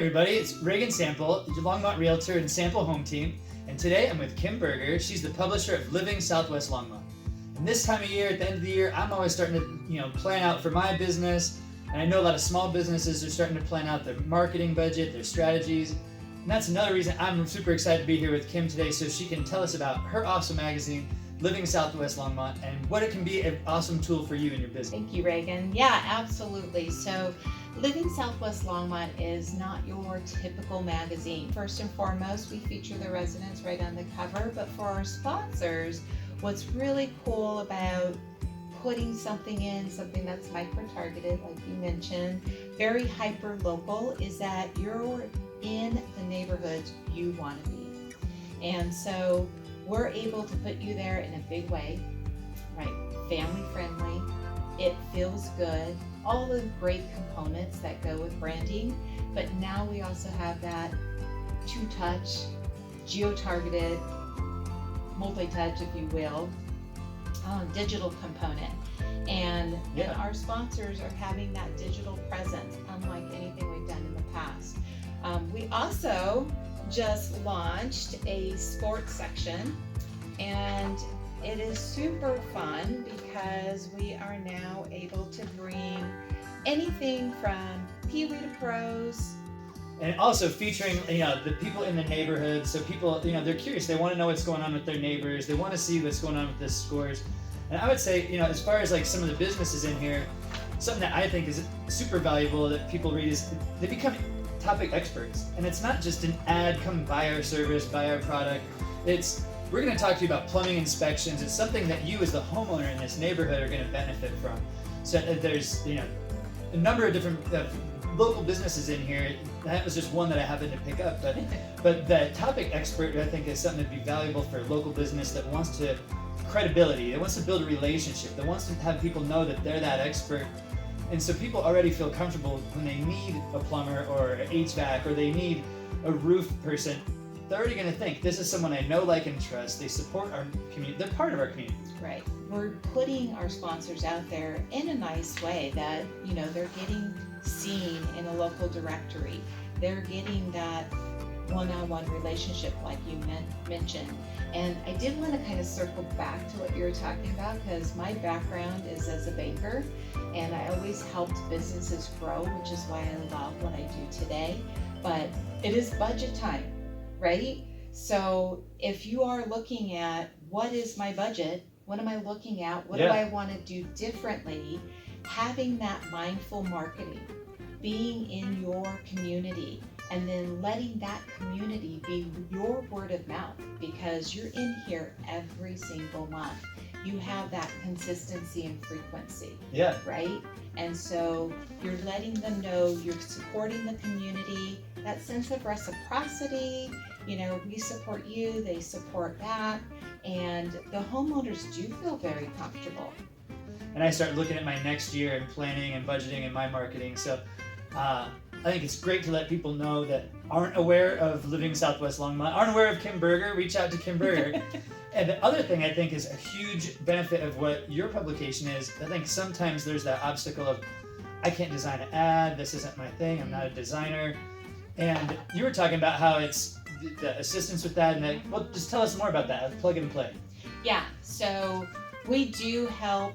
everybody, it's Regan Sample, Longmont Realtor and Sample Home Team, and today I'm with Kim Berger. She's the publisher of Living Southwest Longmont. And this time of year, at the end of the year, I'm always starting to plan out for my business, and I know a lot of small businesses are starting to plan out their marketing budget, their strategies, and that's another reason I'm super excited to be here with Kim today so she can tell us about her awesome magazine, Living Southwest Longmont, and what it can be an awesome tool for you in your business. Thank you, Reagan. Yeah, absolutely. So Living Southwest Longmont is not your typical magazine. First and foremost, we feature the residents right on the cover, but for our sponsors, what's really cool about putting something that's micro-targeted, like you mentioned, very hyper-local, is that you're in the neighborhoods you want to be. And so we're able to put you there in a big way, right? Family friendly, it feels good, all the great components that go with branding, but now we also have that two-touch, geo-targeted, multi-touch, if you will, digital component. And our sponsors are having that digital presence, unlike anything we've done in the past. We also just launched a sports section, and it is super fun because we are now able to bring anything from Pee Wee to pros. And also featuring, the people in the neighborhood. So people, they're curious. They want to know what's going on with their neighbors. They want to see what's going on with the scores. And I would say, as far as like some of the businesses in here, something that I think is super valuable that people read is they become topic experts. And it's not just an ad, come buy our service, buy our product. We're going to talk to you about plumbing inspections. It's something that you as the homeowner in this neighborhood are going to benefit from. So there's, a number of different local businesses in here. That was just one that I happened to pick up. But the topic expert, I think, is something that'd be valuable for a local business that wants to credibility, that wants to build a relationship, that wants to have people know that they're that expert. And so people already feel comfortable when they need a plumber or an HVAC or they need a roof person. They're already going to think, this is someone I know, like, and trust. They support our community. They're part of our community. Right. We're putting our sponsors out there in a nice way that, they're getting seen in a local directory. They're getting that one-on-one relationship like you mentioned. And I did want to kind of circle back to what you were talking about because my background is as a banker and I always helped businesses grow, which is why I love what I do today. But it is budget time, right? So if you are looking at what is my budget, what am I looking at, what do I want to do differently, having that mindful marketing, being in your community, and then letting that community be your word of mouth because you're in here every single month. You have that consistency and frequency, right? And so you're letting them know you're supporting the community, that sense of reciprocity, we support you, they support back, and the homeowners do feel very comfortable. And I start looking at my next year and planning and budgeting and my marketing. So I think it's great to let people know that aren't aware of Living Southwest Longmont, aren't aware of Kim Berger, reach out to Kim Berger. And the other thing I think is a huge benefit of what your publication is, I think sometimes there's that obstacle of, I can't design an ad, this isn't my thing, I'm not a designer. And you were talking about how it's the assistance with that, and just tell us more about that, plug and play. Yeah, so we do help,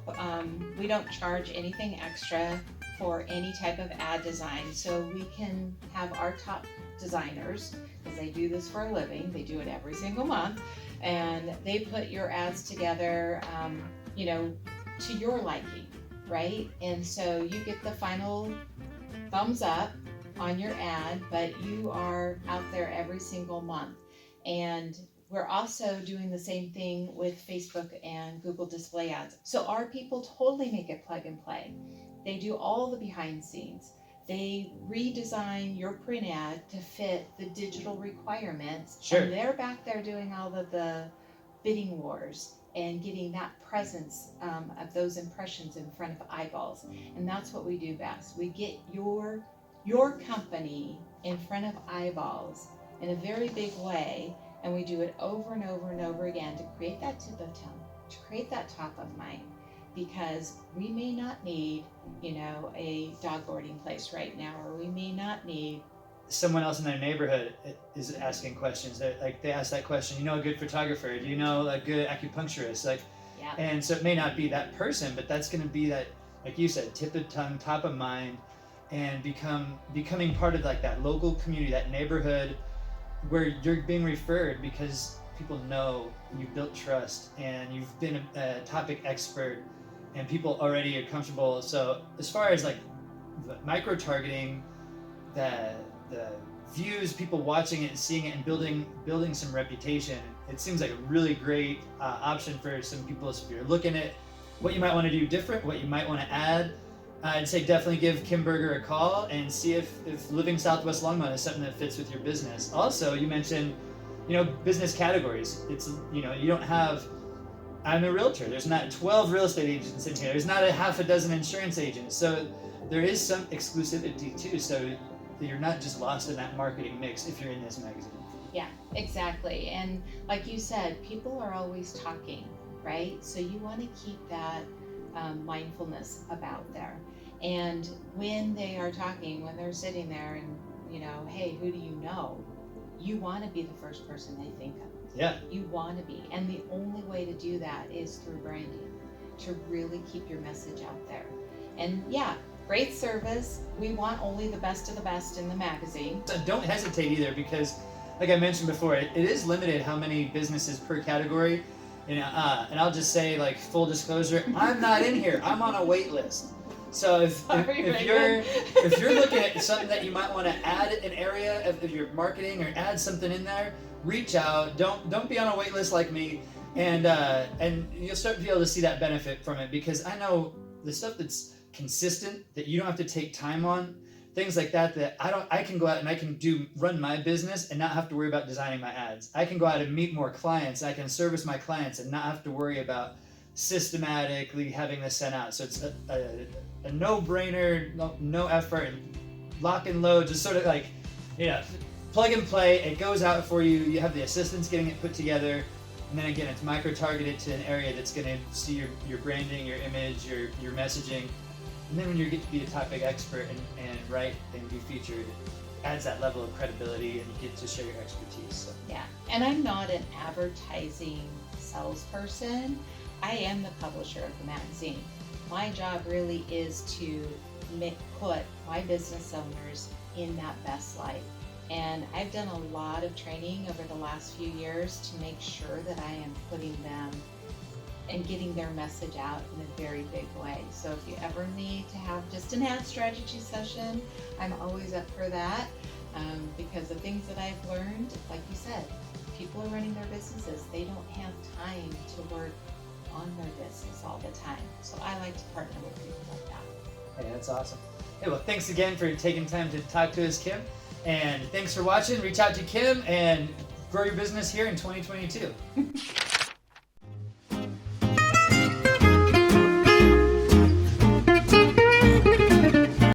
we don't charge anything extra for any type of ad design. So we can have our top designers, because they do this for a living, they do it every single month, and they put your ads together, to your liking, right? And so you get the final thumbs up on your ad, but you are out there every single month. And we're also doing the same thing with Facebook and Google display ads. So our people totally make it plug and play. They do all the behind scenes. They redesign your print ad to fit the digital requirements. Sure. And they're back there doing all of the bidding wars and getting that presence of those impressions in front of eyeballs. And that's what we do best. We get your company in front of eyeballs in a very big way, and we do it over and over and over again to create that tip of tongue, to create that top of mind. because we may not need, a dog boarding place right now, or we may not need someone else in their neighborhood is asking questions. They ask that question. You know, a good photographer? Do you know a good acupuncturist? Like, Yeah. and so it may not be that person, but that's going to be that, like you said, tip of tongue, top of mind, and becoming part of like that local community, that neighborhood where you're being referred because people know you built trust and you've been a topic expert and people already are comfortable. So as far as like the micro targeting, the views, people watching it and seeing it and building some reputation, it seems like a really great option for some people. So if you're looking at what you might want to do different, what you might want to add, I'd say definitely give Kim Berger a call and see if living Southwest Longmont is something that fits with your business. Also, you mentioned, business categories. It's, you don't have, I'm a realtor. There's not 12 real estate agents in here. There's not a half a dozen insurance agents. So there is some exclusivity too. So you're not just lost in that marketing mix if you're in this magazine. Yeah, exactly. And like you said, people are always talking, right? So you want to keep that mindfulness about there. And when they are talking, when they're sitting there and, hey, who do you know? You want to be the first person they think of. Yeah. You want to be. And the only way to do that is through branding, to really keep your message out there. And yeah, great service. We want only the best of the best in the magazine. So don't hesitate either, because like I mentioned before, it is limited how many businesses per category. And I'll just say, like, full disclosure, I'm not in here. I'm on a wait list. So if you're looking at something that you might want to add an area of your marketing or add something in there, reach out. Don't be on a wait list like me, and you'll start to be able to see that benefit from it, because I know the stuff that's consistent that you don't have to take time on, things like that I can go out and I can run my business and not have to worry about designing my ads. I can go out and meet more clients. I can service my clients and not have to worry about systematically having this sent out. So it's a no-brainer, no effort, lock and load, just sort of like, plug and play. It goes out for you. You have the assistants getting it put together. And then again, it's micro-targeted to an area that's going to see your branding, your image, your messaging. And then when you get to be a topic expert and write and be featured, it adds that level of credibility and you get to share your expertise. So. Yeah, and I'm not an advertising salesperson. I am the publisher of the magazine. My job really is to put my business owners in that best light. And I've done a lot of training over the last few years to make sure that I am putting them and getting their message out in a very big way. So if you ever need to have just an ad strategy session, I'm always up for that, because the things that I've learned, like you said, people are running their businesses. They don't have time to work on their business all the time. So I like to partner with people like that. Hey, that's awesome. Hey, well, thanks again for taking time to talk to us, Kim. And thanks for watching. Reach out to Kim and grow your business here in 2022.